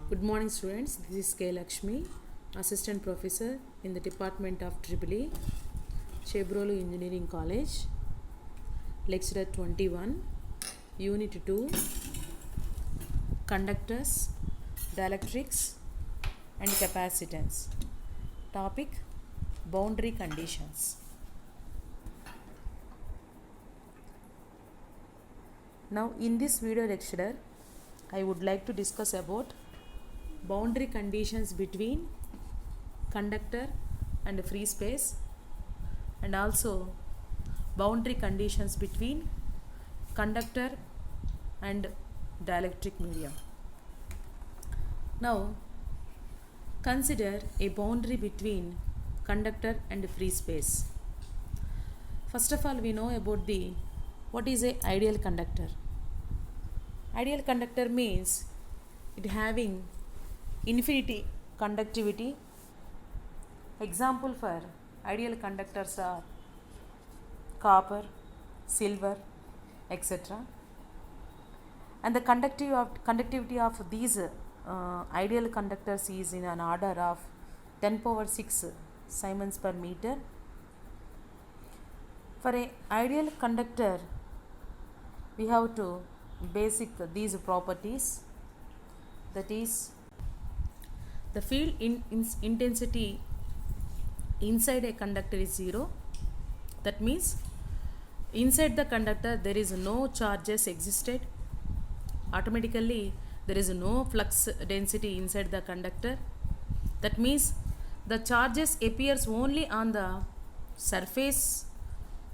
Good morning, students. This is K. Lakshmi, Assistant Professor in the Department of EEE, Chebrolu Engineering College, Lecture 21, Unit 2, Conductors, Dielectrics and Capacitance. Topic, Boundary Conditions. Now, in this video lecture, I would like to discuss about boundary conditions between conductor and free space, and also boundary conditions between conductor and dielectric medium. Now, consider a boundary between conductor and free space. First of all, we know about what is a ideal conductor. Ideal conductor means it having infinity conductivity. Example for ideal conductors are copper, silver, etc. And the conductivity of these ideal conductors is in an order of 10 power 6 Siemens per meter. For an ideal conductor, we have to basic these properties, that is, the field intensity inside a conductor is 0. That means inside the conductor there is no charges existed. Automatically there is no flux density inside the conductor. That means the charges appears only on the surface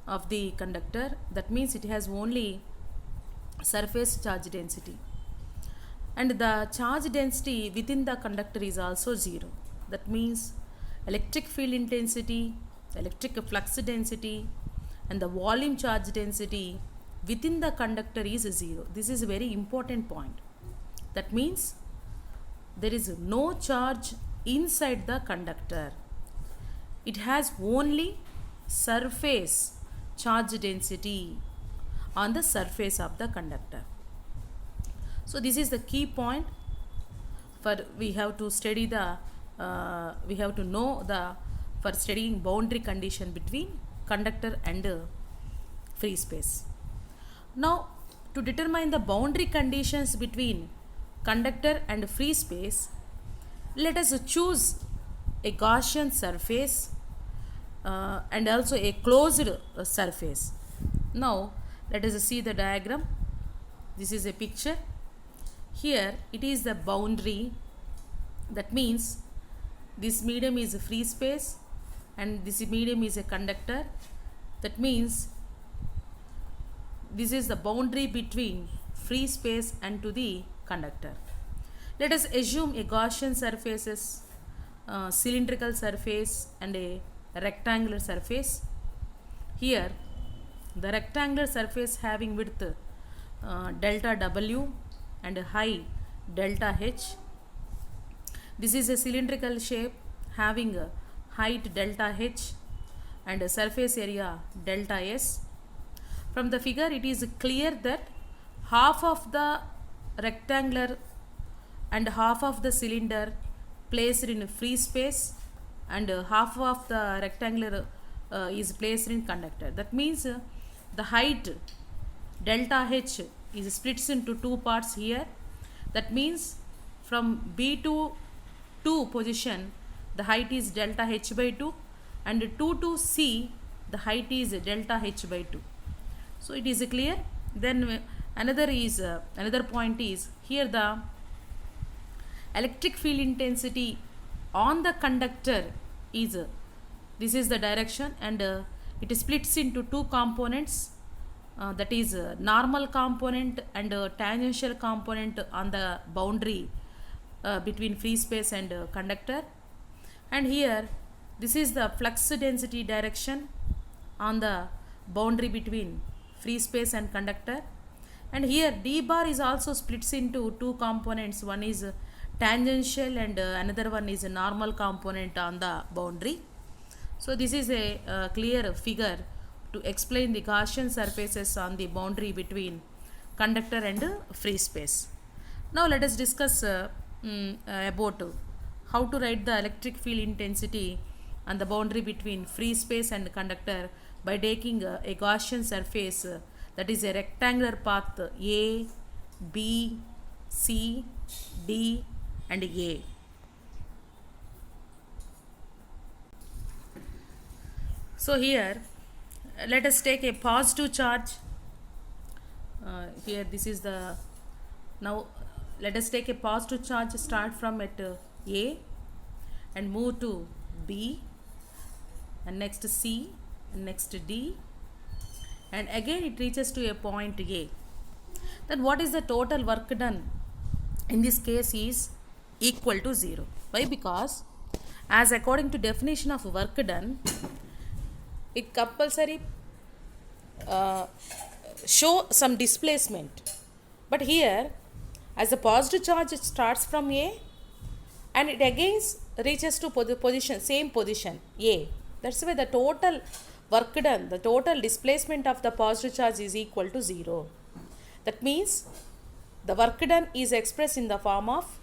of the conductor. That means it has only surface charge density, and the charge density within the conductor is also 0. That means electric field intensity, electric flux density and the volume charge density within the conductor is 0. This is a very important point. That means there is no charge inside the conductor. It has only surface charge density on the surface of the conductor. So this is the key point for we have to study we have to know for studying boundary condition between conductor and free space. Now, to determine the boundary conditions between conductor and free space, let us choose a Gaussian surface and also a closed surface. Now, let us see the diagram. This is a picture. Here it is the boundary. That means this medium is a free space and this medium is a conductor. That means this is the boundary between free space and to the conductor. Let us assume a Gaussian surfaces, cylindrical surface and a rectangular surface. Here the rectangular surface having width delta W and high delta H. This is a cylindrical shape having a height delta H and a surface area delta S. From the figure it is clear that half of the rectangular and half of the cylinder placed in free space and half of the rectangular is placed in conductor. That means the height delta H is splits into two parts here. That means from B to 2 position the height is delta H by 2, and 2 to C the height is delta H by 2. So it is clear. Then another point is here the electric field intensity on the conductor is this is the direction, and it splits into two components, that is normal component and tangential component on the boundary between free space and conductor. And here this is the flux density direction on the boundary between free space and conductor. And here d bar is also splits into two components, one is tangential and another one is a normal component on the boundary. So this is a clear figure to explain the Gaussian surfaces on the boundary between conductor and free space. Now let us discuss about how to write the electric field intensity on the boundary between free space and conductor by taking a Gaussian surface that is a rectangular path A, B, C, D and A. So here let us take a positive charge. Here this is the, now let us take a positive charge, start from at A and move to B and next C and next D and again it reaches to a point A. Then what is the total work done? In this case is equal to 0. Why? Because as according to definition of work done, it compulsory show some displacement. But here as the positive charge it starts from A and it again reaches to position, same position A. That's why the total work done, the total displacement of the positive charge is equal to 0. That means the work done is expressed in the form of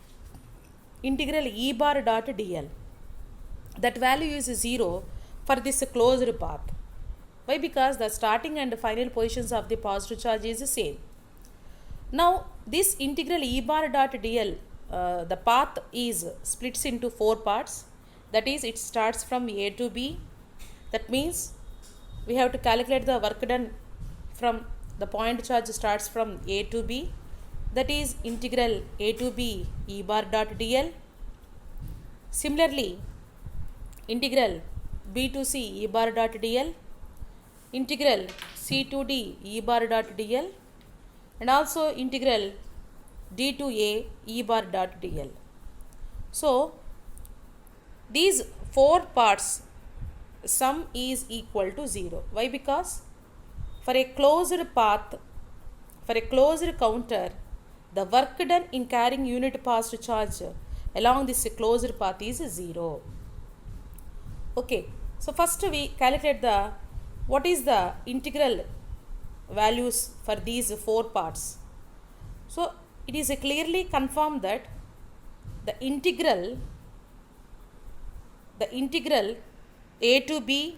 integral E bar dot dl. That value is 0 for this closed path. Why? Because the starting and final positions of the positive charge is the same. Now this integral E bar dot dl, the path is splits into 4 parts. That is, it starts from A to B. That means we have to calculate the work done from the point charge starts from A to B. That is integral A to B E bar dot dl. Similarly, integral B to C E bar dot dl, integral C to D E bar dot dl and also integral D to A E bar dot dl. So these 4 parts sum is equal to 0. Why? Because for a closed path, for a closed counter, the work done in carrying unit passed charge along this closed path is 0. Okay, so first we calculate the what is the integral values for these 4 parts. So it is clearly confirmed that the integral A to B,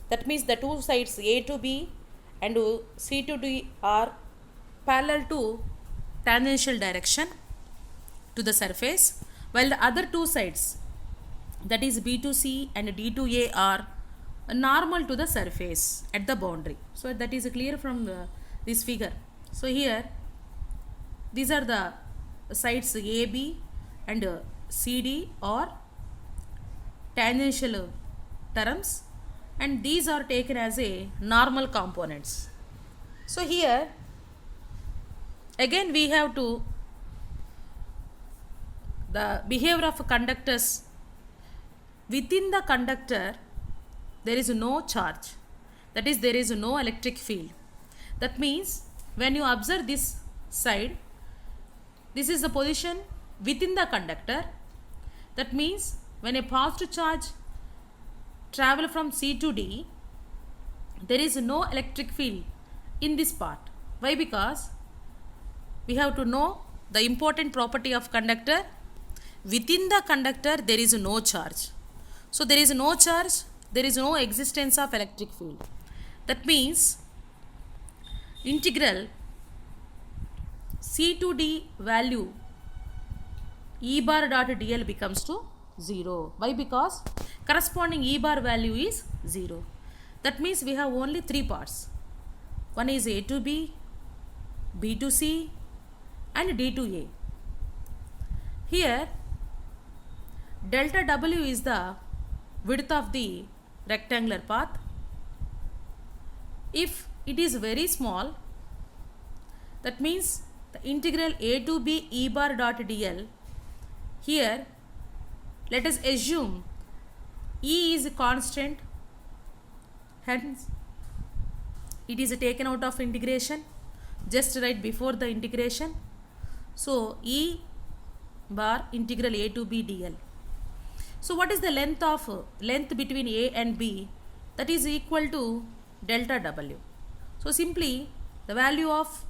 that means the two sides A to B and C to D are parallel to tangential direction to the surface, while the other two sides, that is B to C and D to A, are normal to the surface at the boundary. So that is clear from this figure. So here these are the sides AB and CD are tangential terms and these are taken as a normal components. So here again we have to the behavior of conductors. Within the conductor there is no charge, that is there is no electric field. That means when you observe this side, this is the position within the conductor. That means when a positive charge travel from C to D, there is no electric field in this part. Why? Because we have to know the important property of conductor. Within the conductor there is no charge. So there is no charge, there is no existence of electric field. That means integral C to D value E bar dot dl becomes to 0. Why? Because corresponding E bar value is 0. That means we have only 3 parts. One is A to B, B to C and D to A. Here delta W is the width of the rectangular path. If it is very small, that means the integral A to B E bar dot dl, here let us assume E is constant, hence it is taken out of integration just right before the integration. So E bar integral A to B dl. So what is the length between A and B? That is equal to delta W. So simply the value of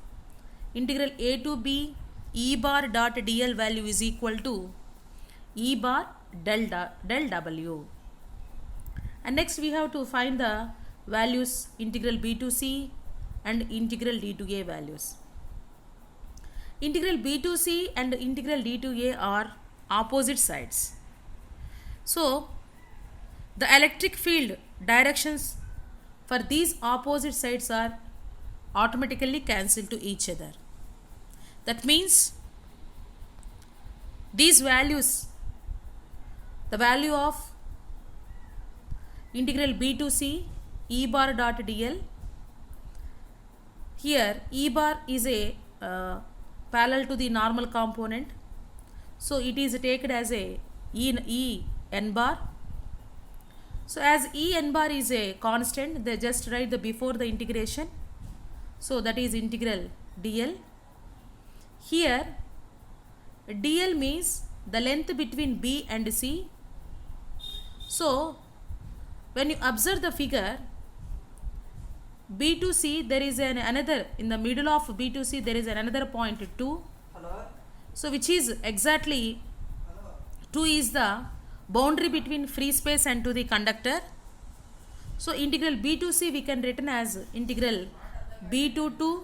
integral A to B E bar dot dl value is equal to E bar del W. And next we have to find the values integral b to c and integral d to a values. Integral b to c and integral d to a are opposite sides. So the electric field directions for these opposite sides are automatically cancelled to each other. That means these values, the value of integral b to c E bar dot dl, here E bar is a parallel to the normal component, so it is taken as a E n bar. So as E n bar is a constant, they just write the before the integration, so that is integral dl. Here dl means the length between b and c. So when you observe the figure, b to c, there is another, in the middle of b to c there is another point 2. So which is exactly 2 is the boundary between free space and to the conductor. So integral b to c we can written as integral b to 2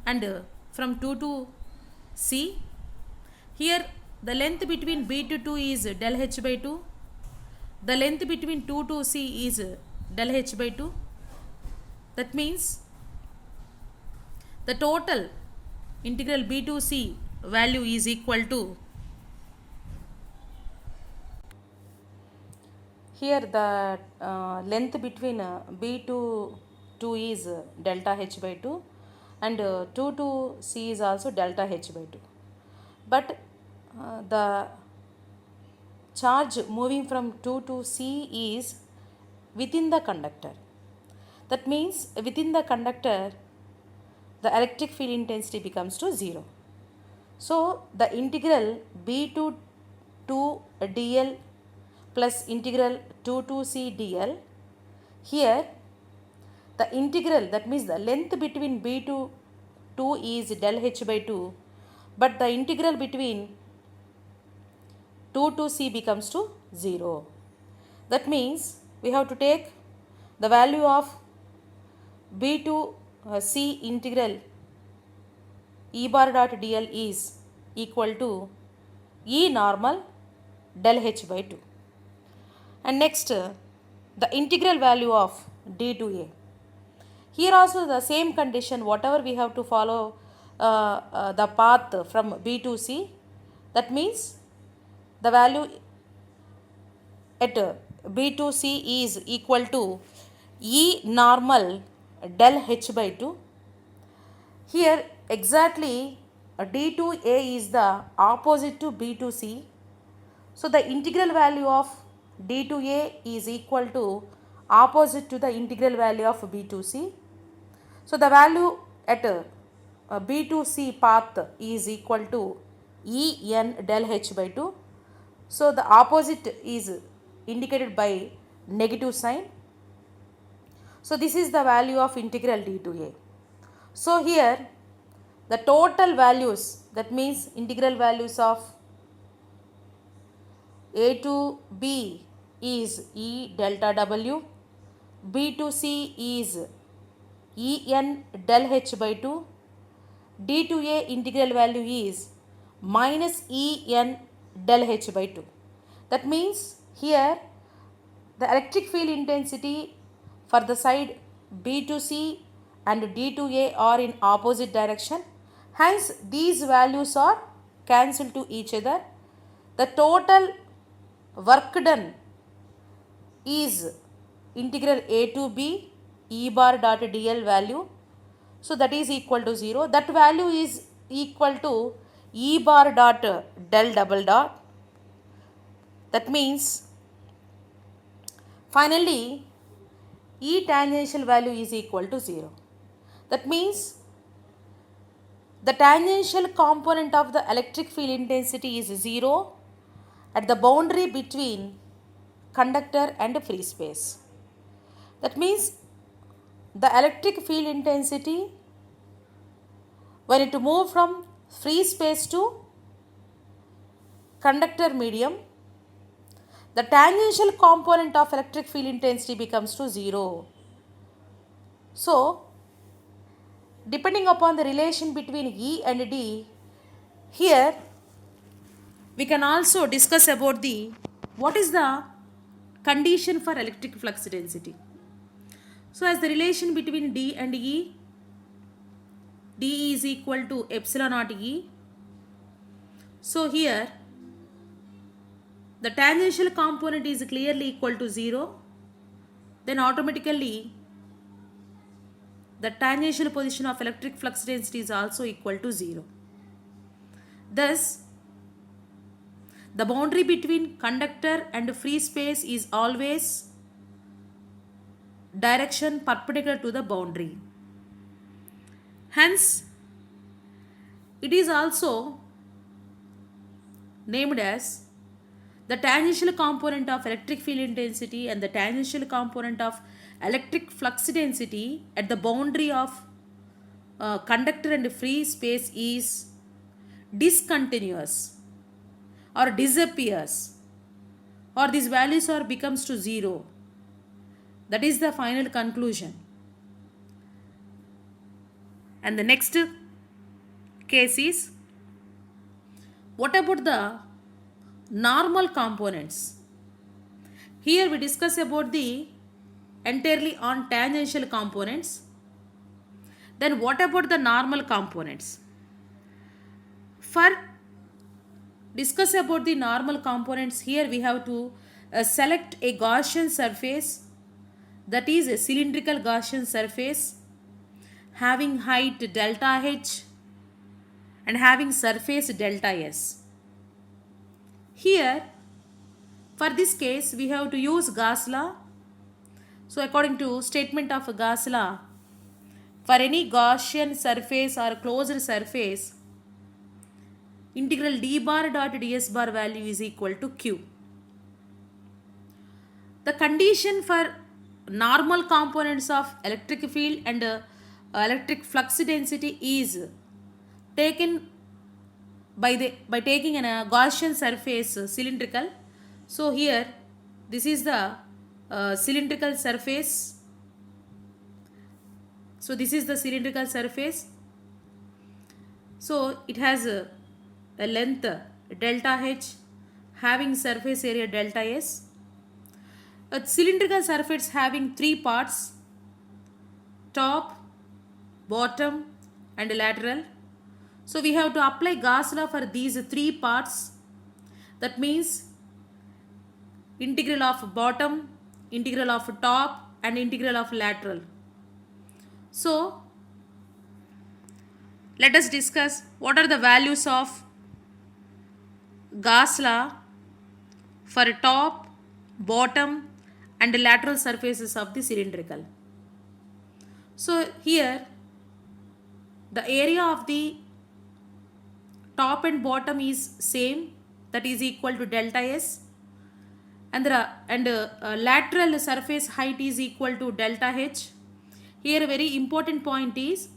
and from 2 to c. Here the length between b to 2 is del h by 2. The length between 2 to c is del h by 2. That means the total integral b to c value is equal to, here the length between b to 2 is delta h by 2 and 2 to c is also delta h by 2. But the charge moving from 2 to c is within the conductor. That means within the conductor the electric field intensity becomes to 0. So the integral b to 2 dl plus integral 2 to c dl, here the integral, that means the length between b to 2 is del h by 2, but the integral between 2 to c becomes to 0. That means we have to take the value of b to c integral E bar dot dl is equal to E normal del h by 2. And next the integral value of d to a. Here also the same condition, whatever we have to follow the path from b to c, that means the value at b to c is equal to E normal del h by 2. Here exactly d to a is the opposite to b to c. So the integral value of d to a is equal to opposite to the integral value of b to c. So the value at b to c path is equal to E n del h by 2. So the opposite is indicated by negative sign. So this is the value of integral d to a. So here the total values, that means integral values of a to b is E delta w, b to c is E n del h by 2, d to a integral value is minus E n del h by 2. That means here the electric field intensity for the side b to c and d to a are in opposite direction. Hence these values are cancelled to each other. The total work done is integral a to b E bar dot dl value. So that is equal to 0. That value is equal to E bar dot del double dot. That means finally E tangential value is equal to 0. That means the tangential component of the electric field intensity is 0 at the boundary between conductor and free space. That means the electric field intensity when it moves from free space to conductor medium, the tangential component of electric field intensity becomes to 0. So, depending upon the relation between E and D, here we can also discuss about the what is the condition for electric flux density. So, as the relation between D and E, D is equal to epsilon naught E. So, here the tangential component is clearly equal to 0, then automatically the tangential position of electric flux density is also equal to 0. Thus, the boundary between conductor and free space is always direction perpendicular to the boundary. Hence, it is also named as the tangential component of electric field intensity and the tangential component of electric flux density at the boundary of conductor and free space is discontinuous or disappears, or these values are becomes to 0. That is the final conclusion. And the next case is, what about the normal components? Here we discuss about the entirely on tangential components. Then what about the normal components? For discuss about the normal components, here we have to select a Gaussian surface, that is a cylindrical Gaussian surface having height delta h and having surface delta s. Here for this case we have to use Gauss law. So according to statement of Gauss law, for any Gaussian surface or closed surface, integral d bar dot ds bar value is equal to q. The condition for normal components of electric field and electric flux density is taken by taking a Gaussian surface cylindrical. So here this is the cylindrical surface. So this is the cylindrical surface. So it has a length delta h having surface area delta s. A cylindrical surface having 3 parts: top, bottom and lateral. So we have to apply Gauss law for these 3 parts. That means integral of bottom, integral of top and integral of lateral. So let us discuss what are the values of Gauss law for top, bottom and lateral surfaces of the cylindrical. So here the area of the top and bottom is same, that is equal to delta s, and lateral surface height is equal to delta h. Here a very important point is,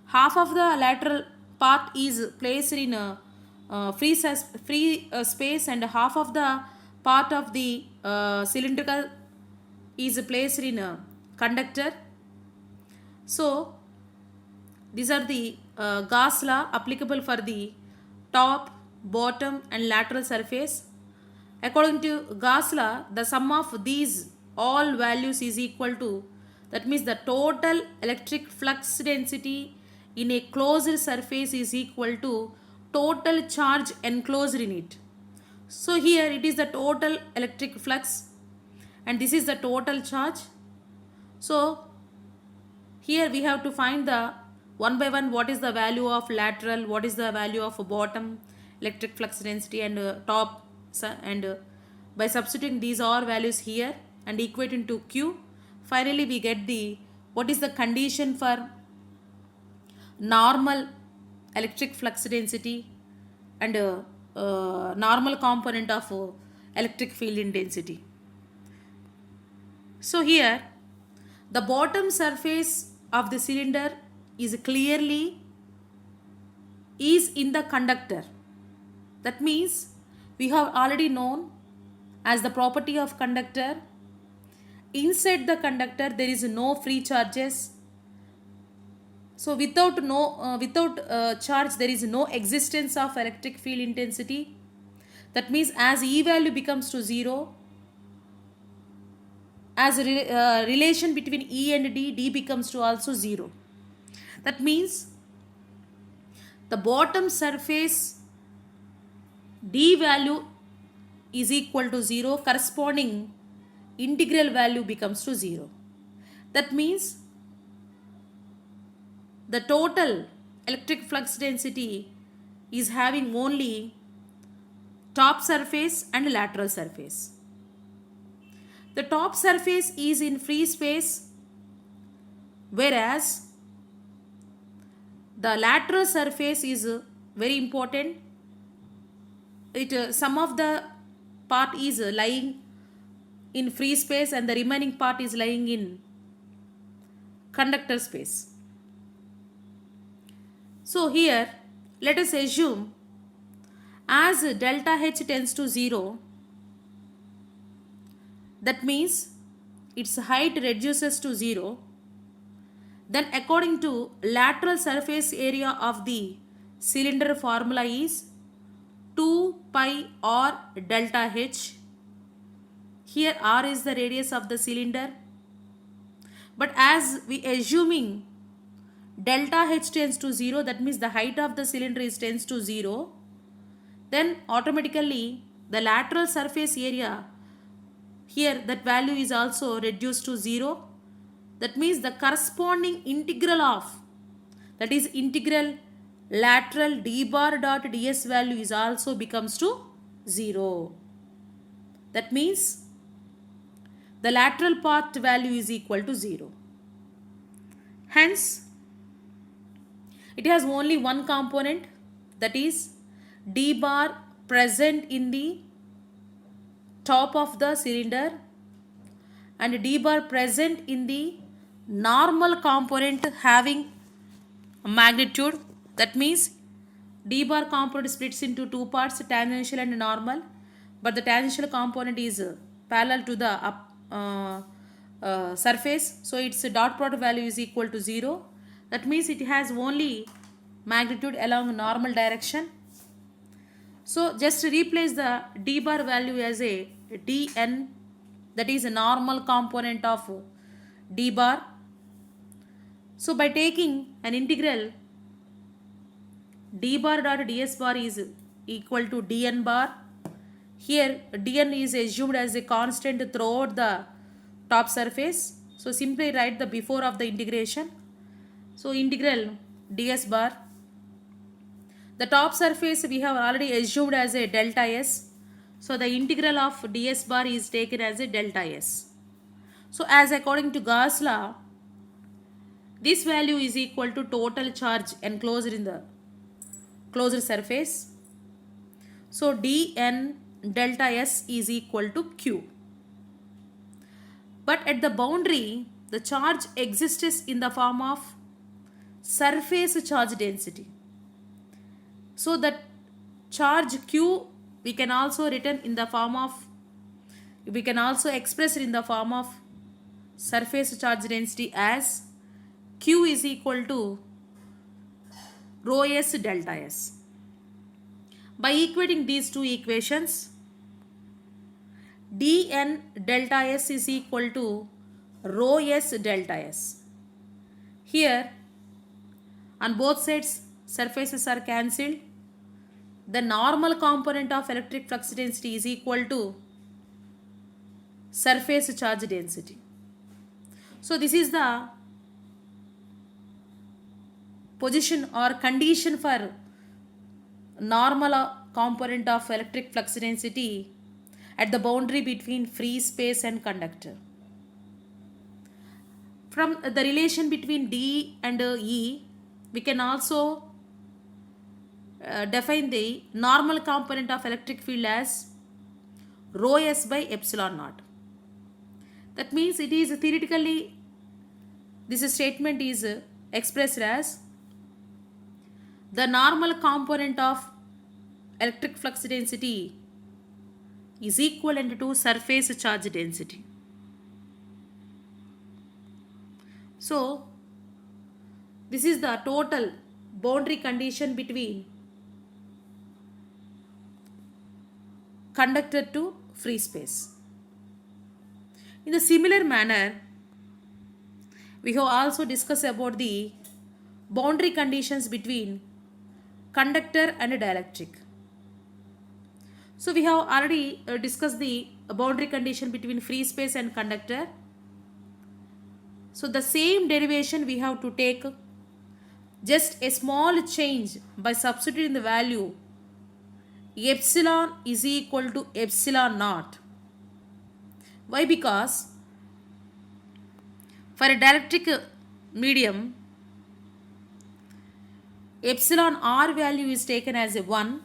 half of the lateral part is placed in free space and half of the part of the cylindrical is placed in a conductor. So these are the Gauss law applicable for the top, bottom and lateral surface. According to Gauss law, the sum of these all values is equal to, that means the total electric flux density in a closed surface is equal to total charge enclosed in it. So here it is the total electric flux and this is the total charge. So here we have to find the one by one what is the value of lateral, what is the value of bottom electric flux density and top, and by substituting these all values here and equating to Q, finally we get the what is the condition for normal electric flux density and normal component of electric field intensity. So here the bottom surface of the cylinder is clearly is in the conductor. That means we have already known as the property of conductor. Inside the conductor there is no free charges. So without charge there is no existence of electric field intensity. That means as E value becomes to 0, as a relation between E and D becomes to also 0. That means the bottom surface D value is equal to 0, corresponding integral value becomes to 0. That means the total electric flux density is having only top surface and lateral surface. The top surface is in free space, whereas the lateral surface is very important. Some of the part is lying in free space and the remaining part is lying in conductor space. So here let us assume as delta H tends to 0, that means its height reduces to 0, then according to lateral surface area of the cylinder formula is 2 pi r delta H. Here r is the radius of the cylinder, but as we assuming delta H tends to 0, that means the height of the cylinder is tends to 0, then automatically the lateral surface area here, that value is also reduced to 0. That means the corresponding integral of, that is integral lateral d bar dot ds value is also becomes to 0. That means the lateral part value is equal to 0. Hence, it has only one component, that is d bar present in the top of the cylinder and d bar present in the normal component having magnitude. That means d bar component splits into two parts, tangential and normal, but the tangential component is parallel to the surface, so its dot product value is equal to 0. That means it has only magnitude along normal direction. So just replace the d bar value as a dn, that is a normal component of d bar. So by taking an integral, d bar dot ds bar is equal to dn bar. Here dn is assumed as a constant throughout the top surface. So simply write the before of the integration. So integral ds bar. The top surface we have already assumed as a delta s. So the integral of ds bar is taken as a delta s. So as according to Gauss law, this value is equal to total charge enclosed in the closed surface. So dn delta s is equal to q. But at the boundary, the charge exists in the form of surface charge density. So that charge q we can also written in the form of, we can also express it in the form of surface charge density as q is equal to rho s delta s. By equating these two equations, dn delta s is equal to rho s delta s. Here on both sides surfaces are cancelled. The normal component of electric flux density is equal to surface charge density. So this is the position or condition for normal component of electric flux density at the boundary between free space and conductor. From the relation between D and E, we can also define the normal component of electric field as rho s by epsilon naught. That means it is theoretically, this statement is expressed as the normal component of electric flux density is equivalent to surface charge density. So, this is the total boundary condition between conductor to free space. In the similar manner, we have also discussed about the boundary conditions between conductor and dielectric. So we have already discussed the boundary condition between free space and conductor. So the same derivation we have to take, just a small change by substituting the value epsilon is equal to epsilon naught. Why? Because for a dielectric medium, epsilon r value is taken as a 1.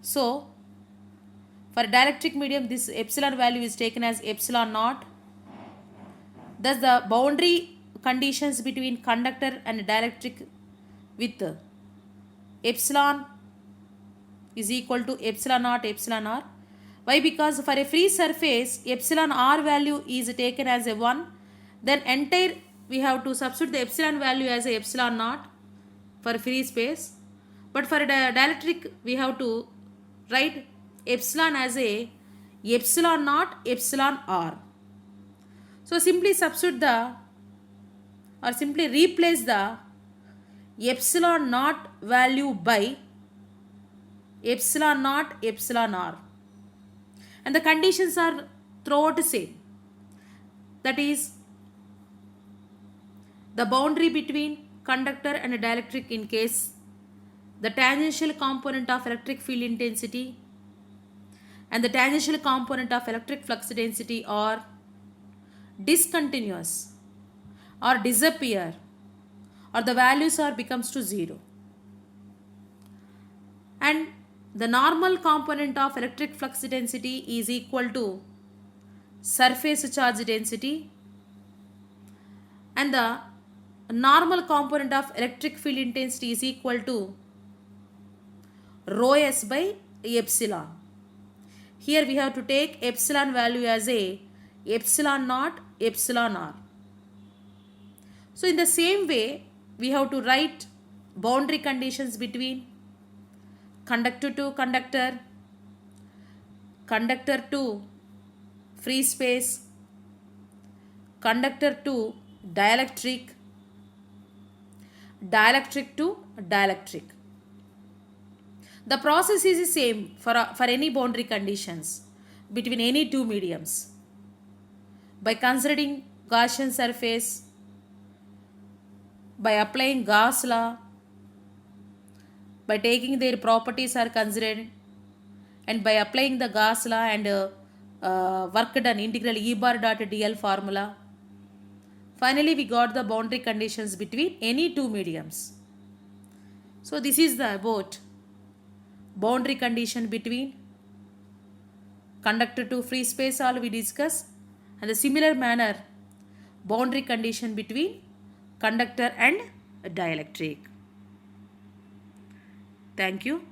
So, for a dielectric medium, this epsilon value is taken as epsilon naught. Thus, the boundary conditions between conductor and dielectric with epsilon is equal to epsilon naught epsilon r. Why? Because for a free surface, epsilon r value is taken as a 1. Then entire we have to substitute the epsilon value as a epsilon naught for free space. But for a dielectric, we have to write epsilon as a epsilon naught epsilon r. So simply substitute the or simply replace the epsilon naught value by epsilon naught epsilon r, and the conditions are throughout the same. That is, the boundary between conductor and dielectric in case the tangential component of electric field intensity and the tangential component of electric flux density are discontinuous or disappear, or the values are becomes to 0. And the normal component of electric flux density is equal to surface charge density, and the normal component of electric field intensity is equal to rho s by epsilon. Here we have to take epsilon value as a epsilon naught epsilon r. So in the same way, we have to write boundary conditions between conductor to conductor, conductor to free space, conductor to dielectric, dielectric to dielectric. The process is the same for any boundary conditions between any two mediums. By considering Gaussian surface, by applying Gauss law, by taking their properties are considered, and by applying the Gauss law and work done integral E bar dot dl formula, finally we got the boundary conditions between any two mediums. So this is the about boundary condition between conductor to free space all we discuss, and the similar manner boundary condition between conductor and dielectric. Thank you.